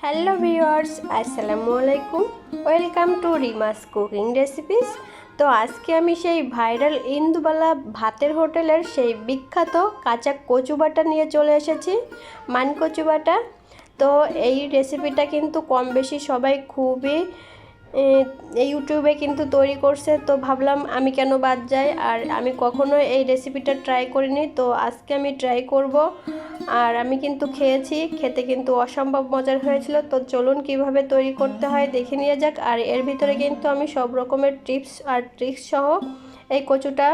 Hello viewers, আসসালামু আলাইকুম। Welcome to রিমাস cooking recipes. তো আজকে আমি সেই ভাইরাল ইন্দুবালা ভাতের হোটেলের সেই বিখ্যাত কাঁচা কচু বাটা নিয়ে চলে এসেছি, মান কচু বাটা। তো এই রেসিপিটা কিন্তু কম বেশি সবাই খুবই ইউটিউবে কিন্তু তৈরি করছে। তো ভাবলাম আমি কেন বাদ যাই, আর আমি কখনো এই রেসিপিটা ট্রাই করিনি, তো আজকে আমি ট্রাই করব। আর আমি কিন্তু খেয়েছি, খেতে কিন্তু অসম্ভব মজার হয়েছিল। তো চলুন কিভাবে তৈরি করতে হয় দেখে নিয়ে যাক। আর এর ভিতরে কিন্তু আমি সব রকমের টিপস আর ট্রিক্স সহ এই কচুটা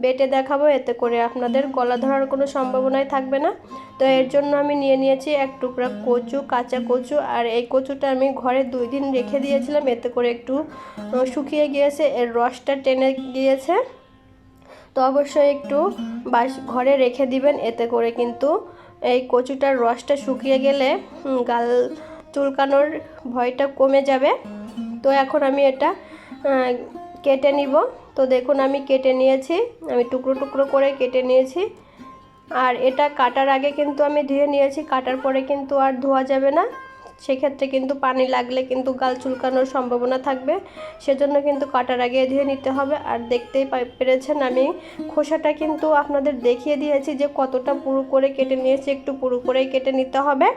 বেটে দেখাবো, এতে করে আপনাদের গলা ধরার কোনো সম্ভাবনাই থাকবে না। তো এর জন্য আমি নিয়েছি এক টুকরা কচু, কাঁচা কচু। আর এই কচুটা আমি ঘরে 2 দিন রেখে দিয়েছিলাম, এতে করে একটু শুকিয়ে গিয়েছে, এর রসটা টেনে গিয়েছে। তো অবশ্যই একটু ঘরে রেখে দিবেন, এতে করে কিন্তু এই কচুটার রসটা শুকিয়ে গেলে গাল চুলকানোর ভয়টা কমে যাবে। তো এখন আমি এটা কেটে নিব। তো দেখুন আমি কেটে নিয়েছি, আমি টুকরো টুকরো করে কেটে নিয়েছি। আর এটা কাটার আগে কিন্তু আমি ধুয়ে নিয়েছি, কাটার পরে কিন্তু আর ধোয়া যাবে না, সেক্ষেত্রে কিন্তু পানি লাগলে কিন্তু গাল চুলকানোর সম্ভাবনা থাকবে, সেজন্য কিন্তু কাটার আগে ধুয়ে নিতে হবে। আর দেখতেই পেরেছেন আমি খোসাটা কিন্তু আপনাদের দেখিয়ে দিয়েছি যে কতটা পুরু করে কেটে নিয়েছি, একটু পুরু করেই কেটে নিতে হবে।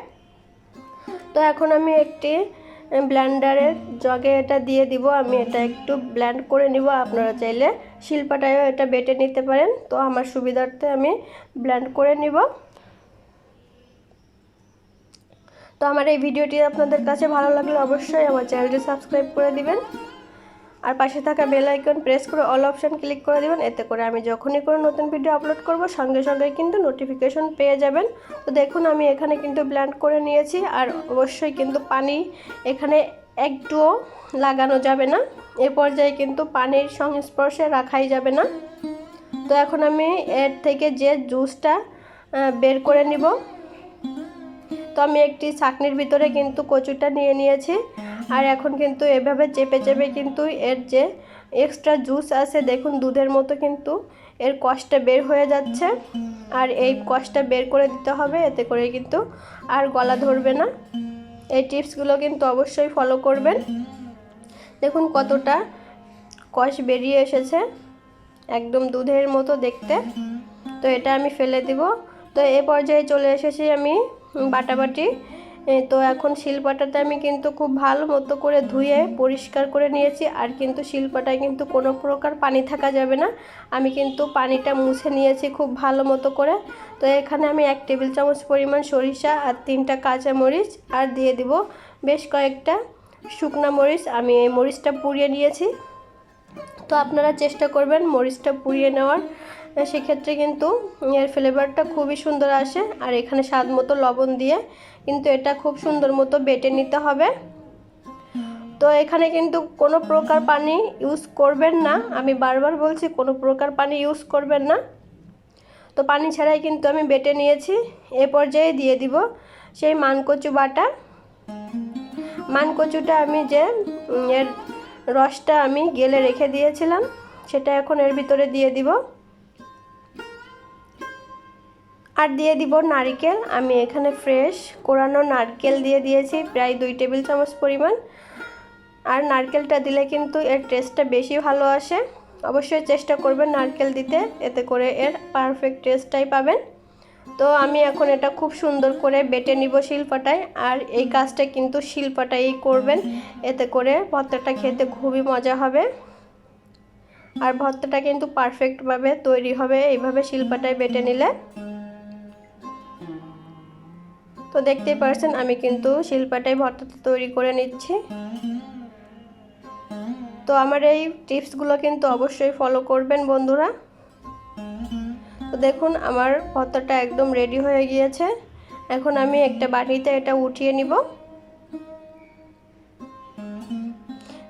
তো এখন আমি একটি ব্লেন্ডারের জগে এটা দিয়ে দিব, আমি এটা একটু ব্লেন্ড করে নিব। আপনারা চাইলে শিলপাটায়ও এটা বেটে নিতে পারেন, তো আমার সুবিধার্থে আমি ব্লেন্ড করে নিব। তো আমার এই ভিডিওটি আপনাদের কাছে ভালো লাগলে অবশ্যই আমার চ্যানেলটি সাবস্ক্রাইব করে দিবেন, আর পাশে থাকা বেল আইকন প্রেস করে অল অপশন ক্লিক করে দিবেন, এতে করে আমি যখনই কোনো নতুন ভিডিও আপলোড করব সঙ্গে সঙ্গে কিন্তু নোটিফিকেশন পেয়ে যাবেন। তো দেখুন আমি এখানে কিন্তু ব্লেন্ড করে নিয়েছি। আর অবশ্যই কিন্তু পানি এখানে একটুও লাগানো যাবে না, এ পর্যায়ে কিন্তু পানির সংস্পর্শে রাখাই যাবে না। তো এখন আমি এর থেকে যে জুসটা বের করে নিব। তো আমি একটি ছাঁকনির ভিতরে কিন্তু কচুটা নিয়ে নিয়েছি, আর এখন কিন্তু এভাবে চেপে চেপে কিন্তু এর যে এক্সট্রা জুস আছে, দেখুন দুধের মতো কিন্তু এর কষটা বের হয়ে যাচ্ছে। আর এই কষটা বের করে দিতে হবে, এতে করে কিন্তু আর গলা ধরবে না। এই টিপসগুলো কিন্তু অবশ্যই ফলো করবেন। দেখুন কতটা কষ বেরিয়ে এসেছে, একদম দুধের মতো দেখতে। তো এটা আমি ফেলে দিব। তো এ পর্যায়ে চলে এসেছি আমি বাটাবাটি। তো এখন শিলপাটাতে আমি কিন্তু খুব ভালো মতো করে ধুয়ে পরিষ্কার করে নিয়েছি, আর কিন্তু শিলপাটায় কিন্তু কোনো প্রকার পানি থাকা যাবে না, আমি কিন্তু পানিটা মুছে নিয়েছি খুব ভালো মতো করে। তো এখানে আমি 1 টেবিল চামচ পরিমাণ সরিষা আর 3টা কাঁচা মরিচ, আর দিয়ে দিব বেশ কয়েকটা শুকনা মরিচ। আমি এই মরিচটা পুড়িয়ে নিয়েছি। তো আপনারা চেষ্টা করবেন মরিচটা পুড়িয়ে নেওয়ার, সেক্ষেত্রে কিন্তু এর ফ্লেভারটা খুবই সুন্দর আসে। আর এখানে স্বাদ মতো লবণ দিয়ে কিন্তু এটা খুব সুন্দর মতো বেটে নিতে হবে। তো এখানে কিন্তু কোনো প্রকার পানি ইউজ করবেন না, আমি বারবার বলছি কোনো প্রকার পানি ইউজ করবেন না। তো পানি ছাড়াই কিন্তু আমি বেটে নিয়েছি। এ পর্যায়ে দিয়ে দিব সেই মানকচু বাটা। মানকচুটা আমি যে এর রসটা আমি গেলে রেখে দিয়েছিলাম, সেটা এখন এর ভিতরে দিয়ে দিব। আর দিয়ে দিব নারকেল, আমি এখানে ফ্রেশ কোরানো নারকেল দিয়ে দিয়েছি প্রায় 2 টেবিল চামচ পরিমাণ। আর নারকেলটা দিলে কিন্তু এর টেস্টটা বেশি ভালো আসে, অবশ্যই চেষ্টা করবেন নারকেল দিতে, এতে করে এর পারফেক্ট টেস্টটাই পাবেন। তো আমি এখন এটা খুব সুন্দর করে বেটে নিব শিলপাটায়। আর এই কাজটা কিন্তু শিলপাটাই করবেন, এতে করে ভর্তাটা খেতে খুবই মজা হবে। আর ভর্তাটা কিন্তু পারফেক্টভাবে তৈরি হবে এইভাবে শিলপাটায় বেটে নিলে। তো দেখতেই পাচ্ছেন আমি কিন্তু শিলপাটায় ভর্তাটা তৈরি করে নিচ্ছি। তো আমার এই টিপসগুলো কিন্তু অবশ্যই ফলো করবেন বন্ধুরা। তো দেখুন আমার ভর্তাটা একদম রেডি হয়ে গিয়েছে। এখন আমি একটা বাটিতে এটা উঠিয়ে নিব।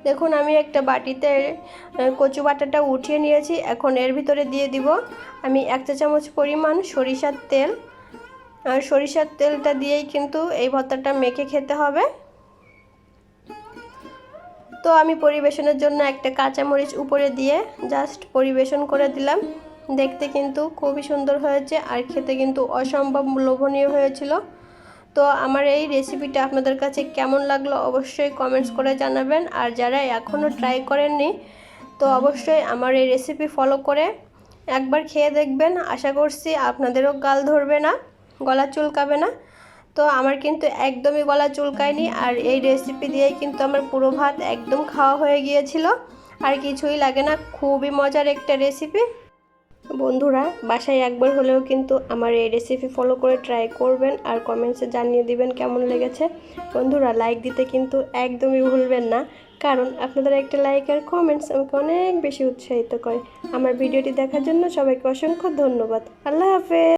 দেখুন আমি একটা বাটিতে কচু বাটাটা উঠিয়ে নিয়েছি। এখন এর ভিতরে দিয়ে দিব আমি 1 চা চামচ পরিমাণ সরিষার তেল। আর সরিষার তেলটা দিয়েই কিন্তু এই ভর্তাটা মেখে খেতে হবে। তো আমি পরিবেশনের জন্য একটা কাঁচামরিচ উপরে দিয়ে জাস্ট পরিবেশন করে দিলাম। দেখতে কিন্তু খুবই সুন্দর হয়েছে, আর খেতে কিন্তু অসম্ভব লোভনীয় হয়েছিল। তো আমার এই রেসিপিটা আপনাদের কাছে কেমন লাগলো অবশ্যই কমেন্টস করে জানাবেন। আর যারা এখনও ট্রাই করেননি তো অবশ্যই আমার এই রেসিপি ফলো করে একবার খেয়ে দেখবেন। আশা করছি আপনাদেরও গাল ধরবে না, গলা চুলকাবে না। তো আমার কিন্তু একদমই গলা চুলকায়নি, আর এই রেসিপি দিয়েই কিন্তু আমার পুরো ভাত একদম খাওয়া হয়ে গিয়েছিল। আর কিছুই লাগে না, খুবই মজার একটা রেসিপি। বন্ধুরা বাসায় একবার হলেও কিন্তু আমার এই রেসিপি ফলো করে ট্রাই করবেন আর কমেন্টসে জানিয়ে দিবেন কেমন লেগেছে। বন্ধুরা লাইক দিতে কিন্তু একদমই ভুলবেন না, কারণ আপনাদের একটা লাইক আর কমেন্টস আমাকে অনেক বেশি উৎসাহিত করে। আমার ভিডিওটি দেখার জন্য সবাইকে অসংখ্য ধন্যবাদ। আল্লাহ হাফেজ।